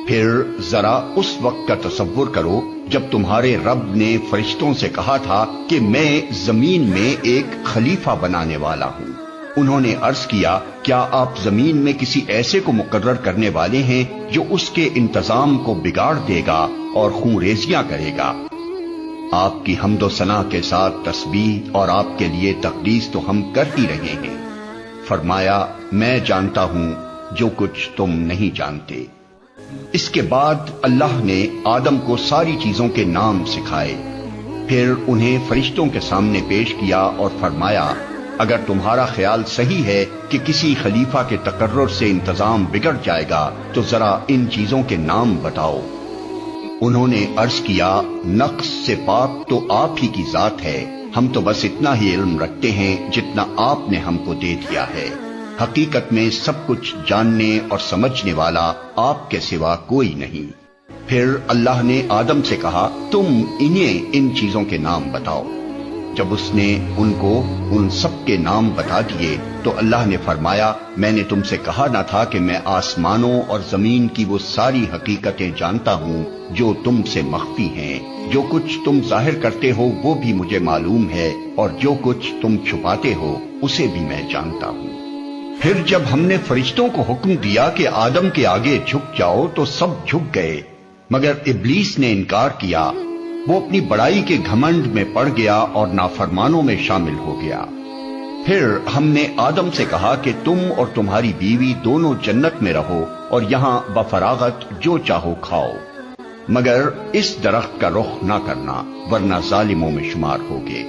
پھر ذرا اس وقت کا تصور کرو جب تمہارے رب نے فرشتوں سے کہا تھا کہ میں زمین میں ایک خلیفہ بنانے والا ہوں۔ انہوں نے عرض کیا کیا آپ زمین میں کسی ایسے کو مقرر کرنے والے ہیں جو اس کے انتظام کو بگاڑ دے گا اور خون ریزیاں کرے گا؟ آپ کی حمد و ثنا کے ساتھ تسبیح اور آپ کے لیے تقدیس تو ہم کر ہی رہے ہیں۔ فرمایا میں جانتا ہوں جو کچھ تم نہیں جانتے۔ اس کے بعد اللہ نے آدم کو ساری چیزوں کے نام سکھائے، پھر انہیں فرشتوں کے سامنے پیش کیا اور فرمایا اگر تمہارا خیال صحیح ہے کہ کسی خلیفہ کے تقرر سے انتظام بگڑ جائے گا تو ذرا ان چیزوں کے نام بتاؤ۔ انہوں نے عرض کیا نقص سے پاک تو آپ ہی کی ذات ہے، ہم تو بس اتنا ہی علم رکھتے ہیں جتنا آپ نے ہم کو دے دیا ہے، حقیقت میں سب کچھ جاننے اور سمجھنے والا آپ کے سوا کوئی نہیں۔ پھر اللہ نے آدم سے کہا تم انہیں ان چیزوں کے نام بتاؤ۔ جب اس نے ان کو ان سب کے نام بتا دیے تو اللہ نے فرمایا میں نے تم سے کہا نہ تھا کہ میں آسمانوں اور زمین کی وہ ساری حقیقتیں جانتا ہوں جو تم سے مخفی ہیں، جو کچھ تم ظاہر کرتے ہو وہ بھی مجھے معلوم ہے اور جو کچھ تم چھپاتے ہو اسے بھی میں جانتا ہوں۔ پھر جب ہم نے فرشتوں کو حکم دیا کہ آدم کے آگے جھک جاؤ تو سب جھک گئے مگر ابلیس نے انکار کیا، وہ اپنی بڑائی کے گھمنڈ میں پڑ گیا اور نافرمانوں میں شامل ہو گیا۔ پھر ہم نے آدم سے کہا کہ تم اور تمہاری بیوی دونوں جنت میں رہو اور یہاں بفراغت جو چاہو کھاؤ، مگر اس درخت کا رخ نہ کرنا ورنہ ظالموں میں شمار ہوگے۔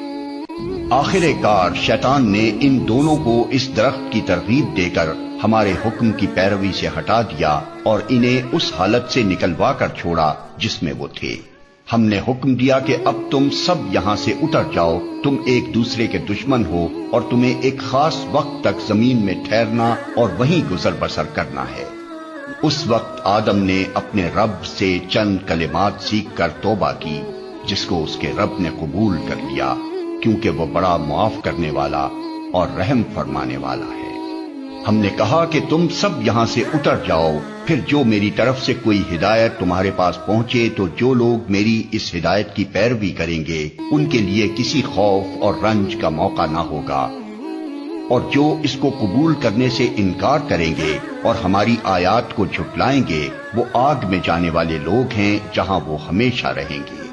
آخر کار شیطان نے ان دونوں کو اس درخت کی ترغیب دے کر ہمارے حکم کی پیروی سے ہٹا دیا اور انہیں اس حالت سے نکلوا کر چھوڑا جس میں وہ تھے۔ ہم نے حکم دیا کہ اب تم سب یہاں سے اتر جاؤ، تم ایک دوسرے کے دشمن ہو اور تمہیں ایک خاص وقت تک زمین میں ٹھہرنا اور وہیں گزر بسر کرنا ہے۔ اس وقت آدم نے اپنے رب سے چند کلمات سیکھ کر توبہ کی جس کو اس کے رب نے قبول کر لیا کیونکہ وہ بڑا معاف کرنے والا اور رحم فرمانے والا ہے۔ ہم نے کہا کہ تم سب یہاں سے اتر جاؤ، پھر جو میری طرف سے کوئی ہدایت تمہارے پاس پہنچے تو جو لوگ میری اس ہدایت کی پیروی کریں گے ان کے لیے کسی خوف اور رنج کا موقع نہ ہوگا، اور جو اس کو قبول کرنے سے انکار کریں گے اور ہماری آیات کو جھٹلائیں گے وہ آگ میں جانے والے لوگ ہیں جہاں وہ ہمیشہ رہیں گے۔